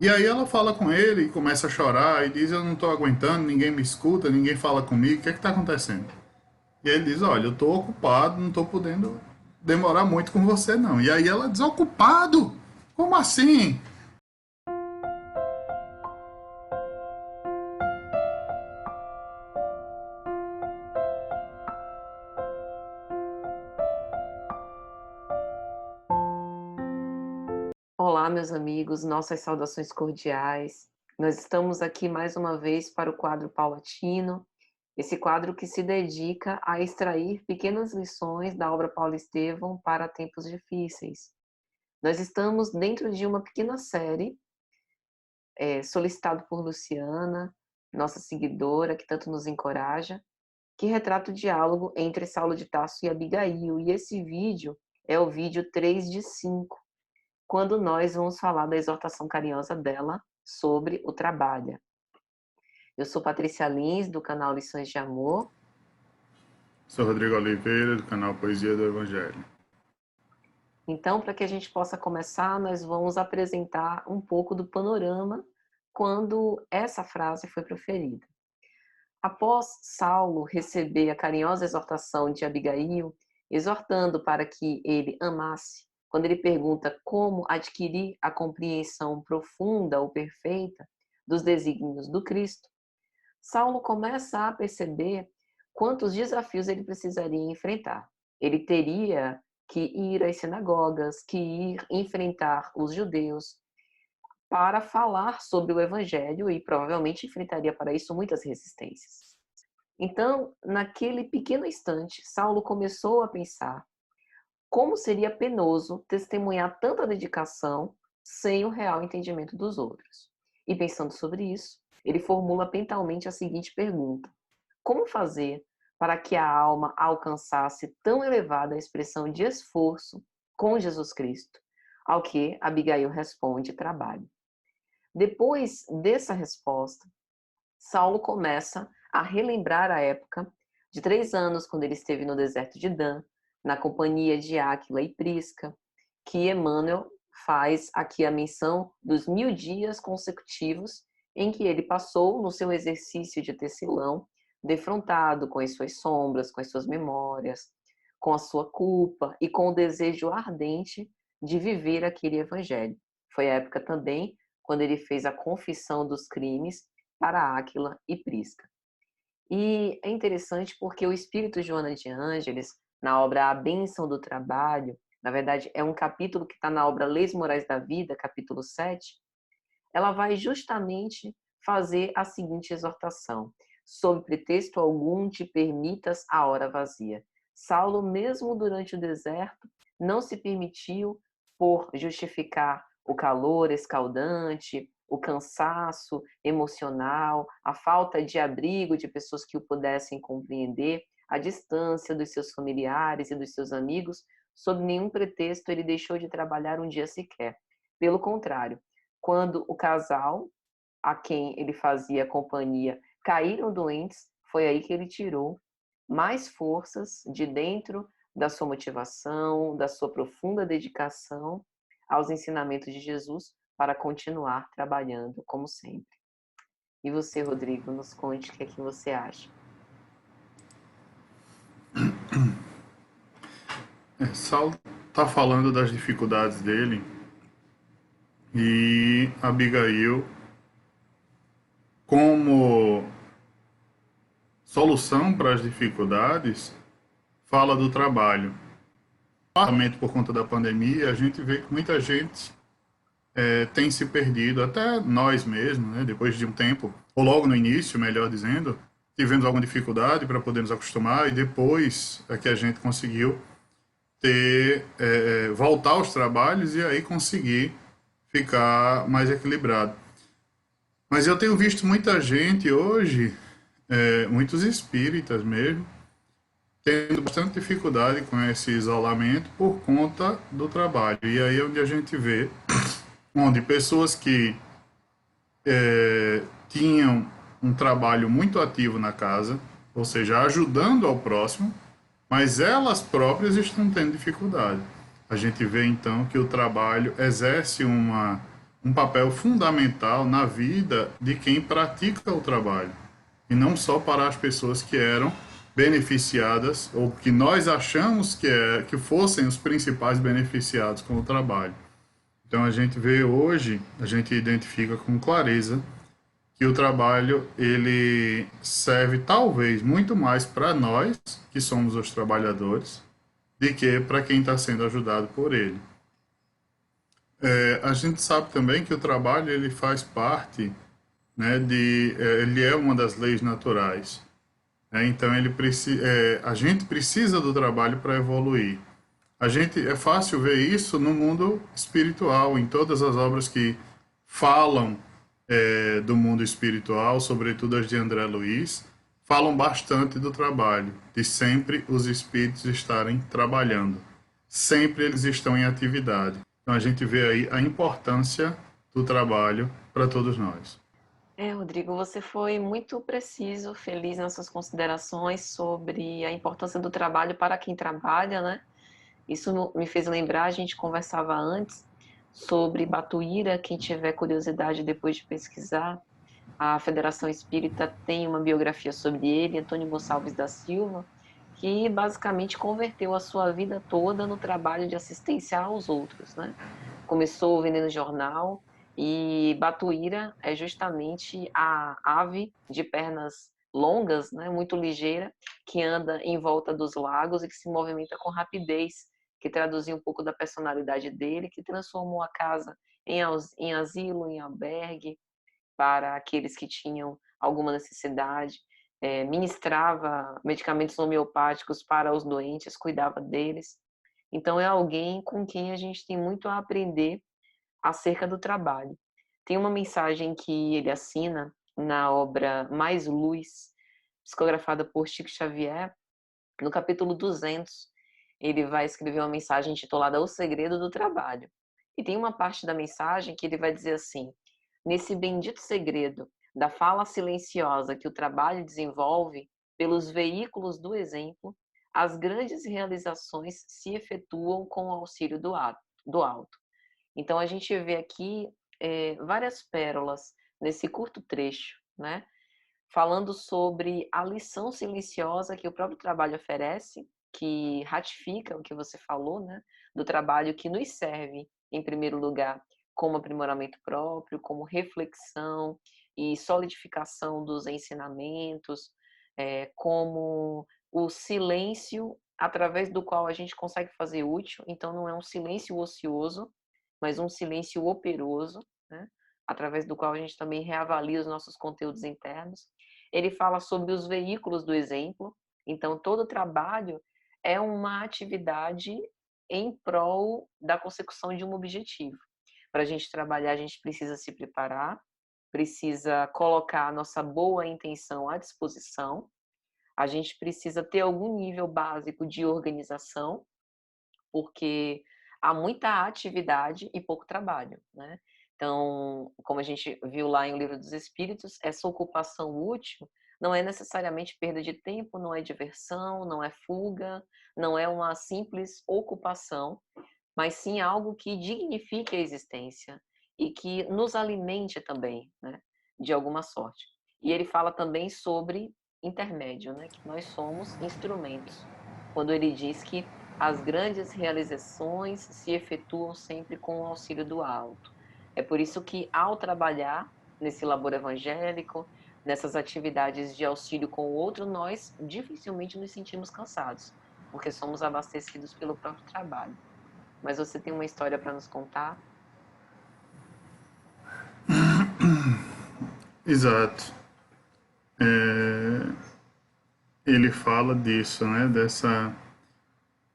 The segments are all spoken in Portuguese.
E aí ela fala com ele e começa a chorar e diz: Eu não estou aguentando, ninguém me escuta, ninguém fala comigo, o que é que está acontecendo? E aí ele diz: Olha, eu estou ocupado, não estou podendo demorar muito com você não. E aí ela diz: Ocupado? Como assim? Olá, meus amigos, nossas saudações cordiais. Nós estamos aqui mais uma vez para o quadro paulatino, esse quadro que se dedica a extrair pequenas lições da obra Paulo Estevão para tempos difíceis. Nós estamos dentro de uma pequena série, solicitado por Luciana, nossa seguidora, que tanto nos encoraja, que retrata o diálogo entre Saulo de Tarso e Abigail. E esse vídeo é o vídeo 3 de 5, quando nós vamos falar da exortação carinhosa dela sobre o trabalho. Eu sou Patrícia Lins, do canal Lições de Amor. Sou Rodrigo Oliveira, do canal Poesia do Evangelho. Então, para que a gente possa começar, nós vamos apresentar um pouco do panorama quando essa frase foi proferida. Após Saulo receber a carinhosa exortação de Abigail, exortando para que ele amasse, quando ele pergunta como adquirir a compreensão profunda ou perfeita dos desígnios do Cristo, Saulo começa a perceber quantos desafios ele precisaria enfrentar. Ele teria que ir às sinagogas, que ir enfrentar os judeus para falar sobre o evangelho e provavelmente enfrentaria para isso muitas resistências. Então, naquele pequeno instante, Saulo começou a pensar como seria penoso testemunhar tanta dedicação sem o real entendimento dos outros. E pensando sobre isso, ele formula mentalmente a seguinte pergunta: como fazer para que a alma alcançasse tão elevada expressão de esforço com Jesus Cristo? Ao que Abigail responde: trabalho. Depois dessa resposta, Saulo começa a relembrar a época de 3 anos, quando ele esteve no deserto de Dan, na companhia de Áquila e Prisca, que Emmanuel faz aqui a menção dos 1000 dias consecutivos em que ele passou no seu exercício de tecelão, defrontado com as suas sombras, com as suas memórias, com a sua culpa e com o desejo ardente de viver aquele evangelho. Foi a época também quando ele fez a confissão dos crimes para Áquila e Prisca. E é interessante porque o espírito Joana de Ângeles, na obra A Bênção do Trabalho, na verdade é um capítulo que está na obra Leis Morais da Vida, capítulo 7, ela vai justamente fazer a seguinte exortação: sob pretexto algum te permitas a hora vazia. Saulo, mesmo durante o deserto, não se permitiu, por justificar o calor escaldante, o cansaço emocional, a falta de abrigo de pessoas que o pudessem compreender, a distância dos seus familiares e dos seus amigos, sob nenhum pretexto ele deixou de trabalhar um dia sequer. Pelo contrário, quando o casal a quem ele fazia companhia caíram doentes, foi aí que ele tirou mais forças de dentro da sua motivação, da sua profunda dedicação aos ensinamentos de Jesus para continuar trabalhando como sempre. E você, Rodrigo, nos conte o que é que você acha. Saulo está falando das dificuldades dele e Abigail, como solução para as dificuldades, fala do trabalho. Principalmente por conta da pandemia, a gente vê que muita gente tem se perdido, até nós mesmos, né, depois de um tempo, ou logo no início, melhor dizendo, tivemos alguma dificuldade para poder nos acostumar e depois é que a gente conseguiu voltar aos trabalhos e aí conseguir ficar mais equilibrado. Mas eu tenho visto muita gente hoje, muitos espíritas mesmo, tendo bastante dificuldade com esse isolamento por conta do trabalho. E aí é onde a gente vê, onde pessoas que tinham um trabalho muito ativo na casa, ou seja, ajudando ao próximo, mas elas próprias estão tendo dificuldade. A gente vê então que o trabalho exerce uma um papel fundamental na vida de quem pratica o trabalho, e não só para as pessoas que eram beneficiadas ou que nós achamos que fossem os principais beneficiados com o trabalho. Então a gente vê hoje, a gente identifica com clareza que o trabalho ele serve talvez muito mais para nós, que somos os trabalhadores, do que para quem está sendo ajudado por ele. A gente sabe também que o trabalho ele faz parte, né, ele é uma das leis naturais. Então a gente precisa do trabalho para evoluir. É fácil ver isso no mundo espiritual, em todas as obras que falam do mundo espiritual, sobretudo as de André Luiz, falam bastante do trabalho, de sempre os espíritos estarem trabalhando. Sempre eles estão em atividade. Então a gente vê aí a importância do trabalho para todos nós. Rodrigo, você foi muito preciso, feliz nas suas considerações sobre a importância do trabalho para quem trabalha, né? Isso me fez lembrar, a gente conversava antes sobre Batuíra, quem tiver curiosidade depois de pesquisar, a Federação Espírita tem uma biografia sobre ele, Antônio Gonçalves da Silva, que basicamente converteu a sua vida toda no trabalho de assistência aos outros, né? Começou vendendo jornal e Batuíra é justamente a ave de pernas longas, né, muito ligeira, que anda em volta dos lagos e que se movimenta com rapidez, que traduzia um pouco da personalidade dele, que transformou a casa em asilo, em albergue, para aqueles que tinham alguma necessidade, ministrava medicamentos homeopáticos para os doentes, cuidava deles. Então, é alguém com quem a gente tem muito a aprender acerca do trabalho. Tem uma mensagem que ele assina na obra Mais Luz, psicografada por Chico Xavier, no capítulo 200, ele vai escrever uma mensagem intitulada O Segredo do Trabalho. E tem uma parte da mensagem que ele vai dizer assim: nesse bendito segredo da fala silenciosa que o trabalho desenvolve, pelos veículos do exemplo, as grandes realizações se efetuam com o auxílio do alto. Então a gente vê aqui várias pérolas nesse curto trecho, né? Falando sobre a lição silenciosa que o próprio trabalho oferece, que ratifica o que você falou, né? Do trabalho que nos serve, em primeiro lugar, como aprimoramento próprio, como reflexão e solidificação dos ensinamentos, como o silêncio através do qual a gente consegue fazer útil. Então, não é um silêncio ocioso, mas um silêncio operoso, né? Através do qual a gente também reavalia os nossos conteúdos internos. Ele fala sobre os veículos do exemplo. Então, todo trabalho é uma atividade em prol da consecução de um objetivo. Para a gente trabalhar, a gente precisa se preparar, precisa colocar a nossa boa intenção à disposição, a gente precisa ter algum nível básico de organização, porque há muita atividade e pouco trabalho, né? Então, como a gente viu lá em O Livro dos Espíritos, essa ocupação útil não é necessariamente perda de tempo, não é diversão, não é fuga, não é uma simples ocupação, mas sim algo que dignifique a existência e que nos alimente também, né, de alguma sorte. E ele fala também sobre intermédio, né, que nós somos instrumentos. Quando ele diz que as grandes realizações se efetuam sempre com o auxílio do alto. É por isso que, ao trabalhar nesse labor evangélico, nessas atividades de auxílio com o outro, nós dificilmente nos sentimos cansados, porque somos abastecidos pelo próprio trabalho. Mas você tem uma história para nos contar? Exato. Ele fala disso, né?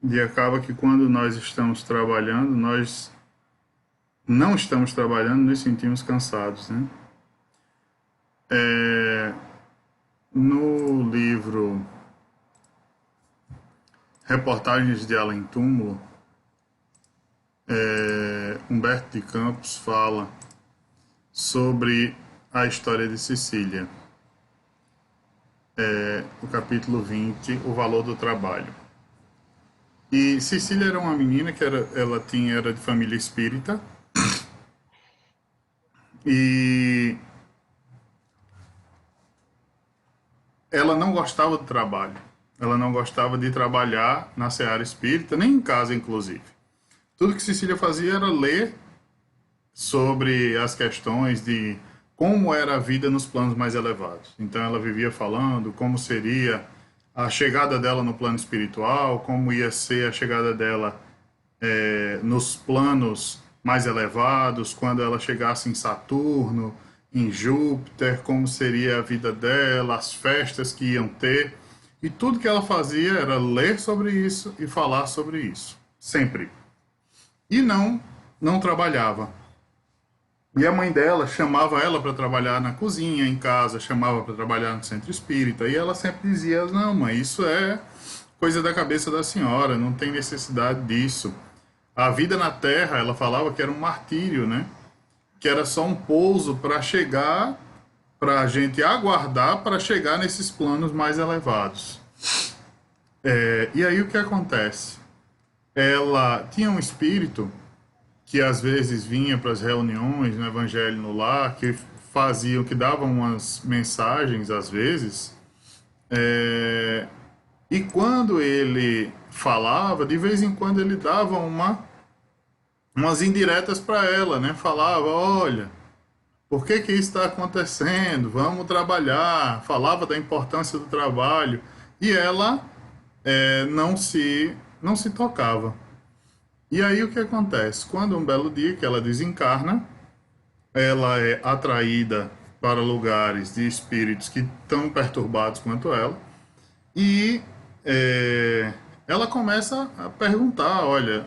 De acaba que quando nós estamos trabalhando, nós não estamos trabalhando, nos sentimos cansados, né? No livro Reportagens de Além Túmulo, Humberto de Campos fala sobre a história de Cecília. O capítulo 20, O Valor do Trabalho. E Cecília era uma menina que era de família espírita, E ela não gostava do trabalho. Ela não gostava de trabalhar na seara espírita, nem em casa, inclusive. Tudo que Cecília fazia era ler sobre as questões de como era a vida nos planos mais elevados. Então ela vivia falando como seria a chegada dela no plano espiritual, como ia ser a chegada dela nos planos mais elevados, quando ela chegasse em Saturno, em Júpiter, como seria a vida dela, as festas que iam ter. E tudo que ela fazia era ler sobre isso e falar sobre isso, sempre. E não trabalhava. E a mãe dela chamava ela para trabalhar na cozinha, em casa, chamava para trabalhar no centro espírita. E ela sempre dizia: não, mãe, isso é coisa da cabeça da senhora, não tem necessidade disso. A vida na Terra, ela falava que era um martírio, né? Que era só um pouso para chegar, para a gente aguardar para chegar nesses planos mais elevados. E aí o que acontece? Ela tinha um espírito que às vezes vinha para as reuniões no Evangelho no Lar, que faziam, que davam umas mensagens às vezes, e quando ele falava, de vez em quando ele dava umas indiretas para ela, né? Falava: olha, por que isso está acontecendo? Vamos trabalhar. Falava da importância do trabalho. E ela não se tocava. E aí o que acontece? Quando um belo dia que ela desencarna, ela é atraída para lugares de espíritos que estão perturbados quanto ela, e ela começa a perguntar: olha,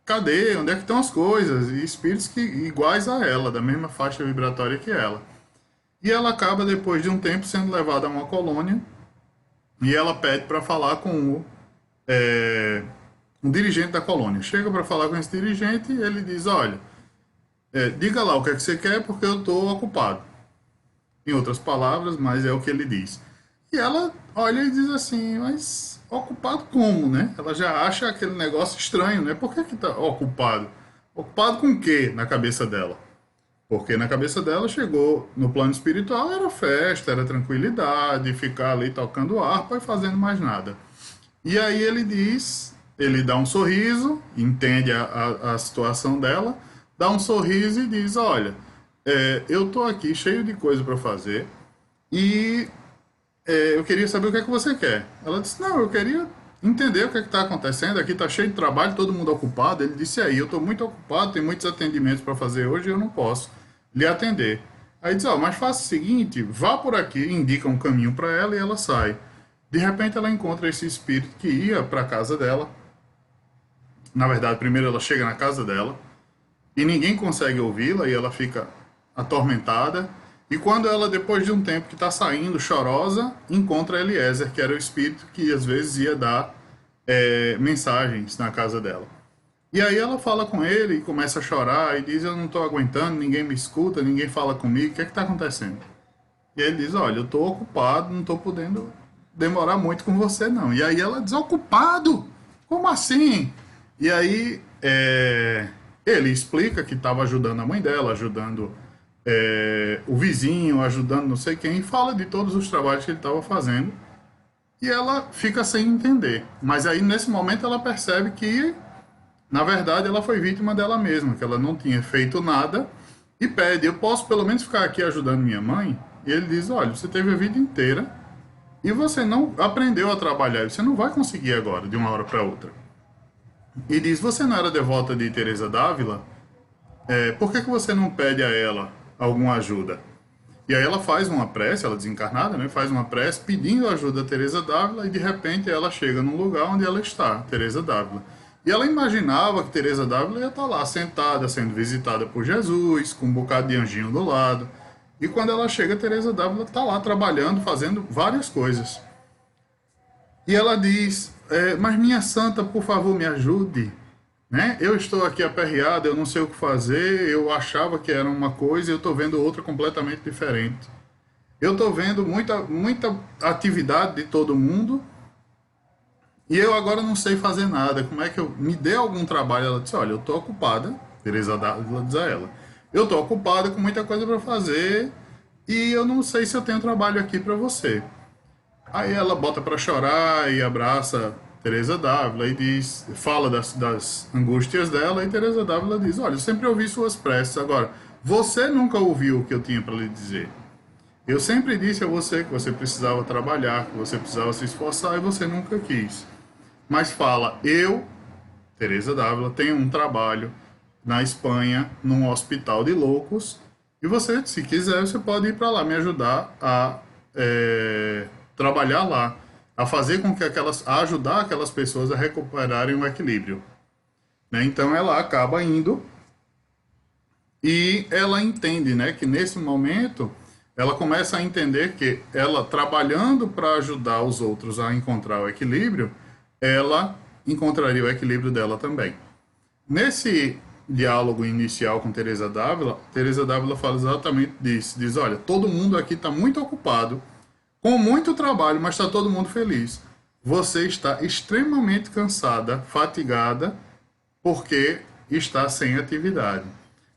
cadê? Onde é que estão as coisas? E espíritos iguais a ela, da mesma faixa vibratória que ela. E ela acaba, depois de um tempo, sendo levada a uma colônia, e ela pede para falar com um dirigente da colônia. Chega para falar com esse dirigente e ele diz: olha, diga lá o que é que você quer, porque eu estou ocupado. Em outras palavras, mas é o que ele diz. E ela olha e diz assim: mas ocupado como, né? Ela já acha aquele negócio estranho, né? Por que está ocupado? Ocupado com o quê na cabeça dela? Porque na cabeça dela chegou no plano espiritual, era festa, era tranquilidade, ficar ali tocando harpa e fazendo mais nada. E aí ele dá um sorriso, entende a situação dela, dá um sorriso e diz: olha, eu tô aqui cheio de coisa para fazer e eu queria saber o que é que você quer. Ela disse: não, eu queria entender o que é que está acontecendo, aqui está cheio de trabalho, todo mundo ocupado. Ele disse: aí, eu estou muito ocupado, tem muitos atendimentos para fazer hoje e eu não posso lhe atender. Aí diz: ó, mas faça o seguinte, vá por aqui, indica um caminho para ela e ela sai. De repente ela encontra esse espírito que ia para a casa dela. Na verdade, primeiro ela chega na casa dela e ninguém consegue ouvi-la e ela fica atormentada. E quando ela, depois de um tempo que está saindo, chorosa, encontra Eliezer, que era o espírito que às vezes ia dar mensagens na casa dela. E aí ela fala com ele e começa a chorar e diz: eu não estou aguentando, ninguém me escuta, ninguém fala comigo, o que é que está acontecendo? E aí ele diz: olha, eu estou ocupado, não estou podendo demorar muito com você não. E aí ela diz: ocupado? Como assim? E aí ele explica que estava ajudando a mãe dela, ajudando o vizinho, ajudando não sei quem, e fala de todos os trabalhos que ele estava fazendo. E ela fica sem entender. Mas aí, nesse momento, ela percebe que, na verdade, ela foi vítima dela mesma, que ela não tinha feito nada, e pede: eu posso pelo menos ficar aqui ajudando minha mãe? E ele diz: olha, você teve a vida inteira e você não aprendeu a trabalhar, você não vai conseguir agora, de uma hora para outra. E diz: você não era devota de Teresa d'Ávila? Por que você não pede a ela alguma ajuda? E aí ela faz uma prece, ela desencarnada, né, faz uma prece pedindo ajuda a Teresa d'Ávila, e de repente ela chega num lugar onde ela está, Teresa d'Ávila. E ela imaginava que Teresa d'Ávila ia estar lá sentada, sendo visitada por Jesus, com um bocado de anjinho do lado. E quando ela chega, Teresa d'Ávila está lá trabalhando, fazendo várias coisas. E ela diz: mas minha santa, por favor, me ajude. Né? Eu estou aqui aperreado, eu não sei o que fazer, eu achava que era uma coisa e eu estou vendo outra completamente diferente. Eu estou vendo muita atividade de todo mundo e eu agora não sei fazer nada. Como é que eu me dê algum trabalho? Ela disse: olha, eu estou ocupada, Teresa d'Ávila diz a ela, eu estou ocupado com muita coisa para fazer e eu não sei se eu tenho trabalho aqui para você. Aí ela bota para chorar e abraça Teresa Dávila e diz, fala das angústias dela, e Teresa Dávila diz: olha, eu sempre ouvi suas preces, agora você nunca ouviu o que eu tinha para lhe dizer. Eu sempre disse a você que você precisava trabalhar, que você precisava se esforçar, e você nunca quis. Mas fala, eu, Teresa Dávila, tenho um trabalho na Espanha, num hospital de loucos, e você, se quiser, você pode ir para lá me ajudar a trabalhar lá, a fazer com que a ajudar aquelas pessoas a recuperarem o equilíbrio. Né? Então ela acaba indo e ela entende, né, que nesse momento ela começa a entender que ela trabalhando para ajudar os outros a encontrar o equilíbrio, ela encontraria o equilíbrio dela também. Nesse diálogo inicial com Teresa Dávila fala exatamente disso. Diz, olha, todo mundo aqui está muito ocupado, com muito trabalho, mas está todo mundo feliz. Você está extremamente cansada, fatigada, porque está sem atividade.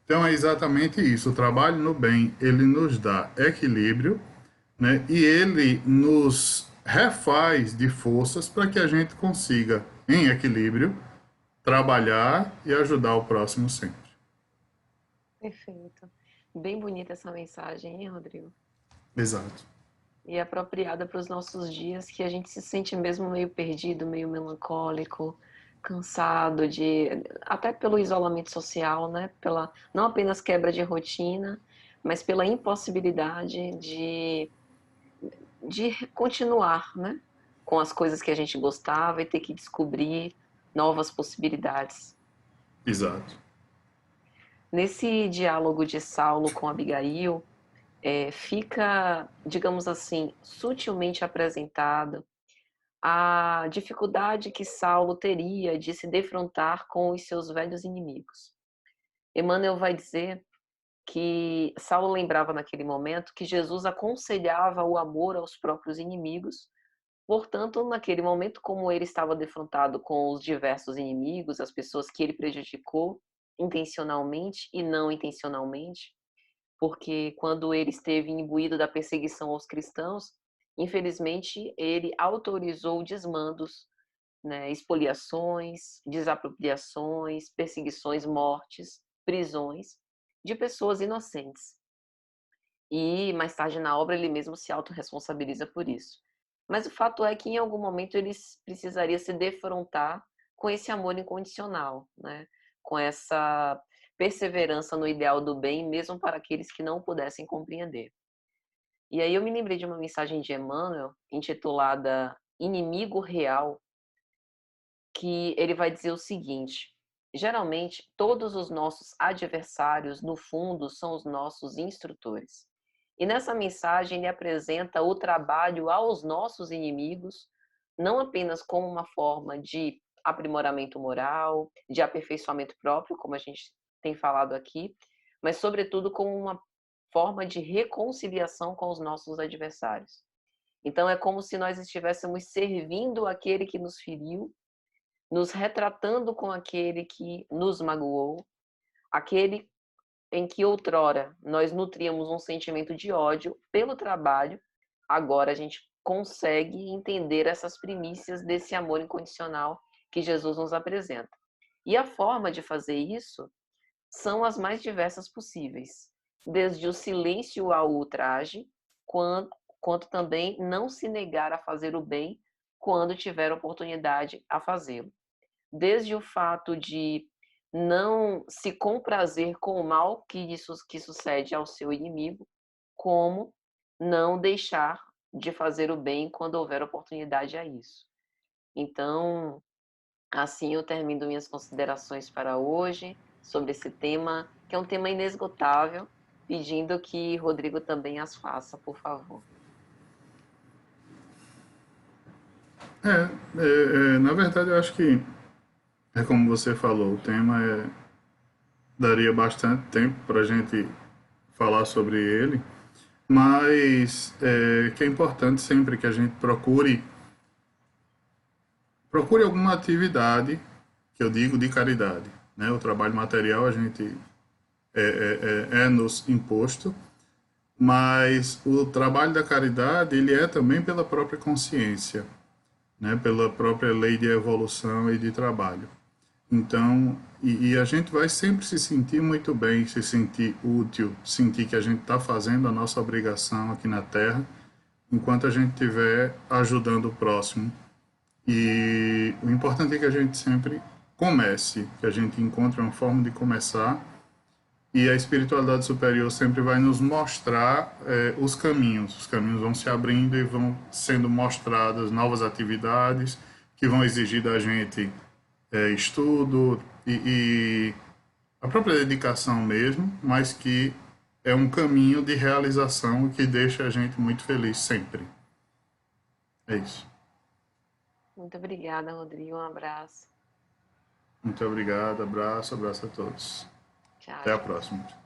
Então é exatamente isso. O trabalho no bem, ele nos dá equilíbrio, né? E ele nos refaz de forças para que a gente consiga, em equilíbrio, trabalhar e ajudar o próximo sempre. Perfeito. Bem bonita essa mensagem, hein, Rodrigo? Exato. E apropriada para os nossos dias, que a gente se sente mesmo meio perdido, meio melancólico, cansado de, até pelo isolamento social, né? Pela não apenas quebra de rotina, mas pela impossibilidade de continuar, né? Com as coisas que a gente gostava e ter que descobrir novas possibilidades. Exato. Nesse diálogo de Saulo com Abigail, fica, digamos assim, sutilmente apresentado a dificuldade que Saulo teria de se defrontar com os seus velhos inimigos. Emmanuel vai dizer que Saulo lembrava naquele momento que Jesus aconselhava o amor aos próprios inimigos. Portanto, naquele momento, como ele estava defrontado com os diversos inimigos, as pessoas que ele prejudicou intencionalmente e não intencionalmente, porque quando ele esteve imbuído da perseguição aos cristãos, infelizmente ele autorizou desmandos, né, expoliações, desapropriações, perseguições, mortes, prisões de pessoas inocentes. E mais tarde na obra ele mesmo se autorresponsabiliza por isso. Mas o fato é que em algum momento ele precisaria se defrontar com esse amor incondicional, né? Com essa perseverança no ideal do bem, mesmo para aqueles que não pudessem compreender. E aí eu me lembrei de uma mensagem de Emmanuel, intitulada Inimigo Real, que ele vai dizer o seguinte: geralmente, todos os nossos adversários, no fundo, são os nossos instrutores. E nessa mensagem ele apresenta o trabalho aos nossos inimigos, não apenas como uma forma de aprimoramento moral, de aperfeiçoamento próprio, como a gente tem falado aqui, mas sobretudo como uma forma de reconciliação com os nossos adversários. Então é como se nós estivéssemos servindo aquele que nos feriu, nos retratando com aquele que nos magoou, aquele em que outrora nós nutríamos um sentimento de ódio pelo trabalho, agora a gente consegue entender essas primícias desse amor incondicional que Jesus nos apresenta. E a forma de fazer isso são as mais diversas possíveis, desde o silêncio ao ultraje, quanto também não se negar a fazer o bem quando tiver oportunidade a fazê-lo. Desde o fato de não se comprazer com o mal que sucede ao seu inimigo, como não deixar de fazer o bem quando houver oportunidade a isso. Então, assim eu termino minhas considerações para hoje sobre esse tema, que é um tema inesgotável, pedindo que Rodrigo também as faça, por favor. Na verdade, eu acho que é como você falou, o tema daria bastante tempo para a gente falar sobre ele, mas que é importante sempre que a gente procure alguma atividade, que eu digo de caridade, né? O trabalho material a gente é-nos imposto, mas o trabalho da caridade ele é também pela própria consciência, né, pela própria lei de evolução e de trabalho. Então, e a gente vai sempre se sentir muito bem, se sentir útil, sentir que a gente está fazendo a nossa obrigação aqui na Terra, enquanto a gente estiver ajudando o próximo. E o importante é que a gente sempre comece, que a gente encontre uma forma de começar, e a espiritualidade superior sempre vai nos mostrar os caminhos vão se abrindo e vão sendo mostradas novas atividades que vão exigir da gente estudo e a própria dedicação mesmo, mas que é um caminho de realização que deixa a gente muito feliz sempre. É isso. Muito obrigada, Rodrigo. Um abraço. Muito obrigado, abraço a todos. Tchau, Até a tchau. próxima.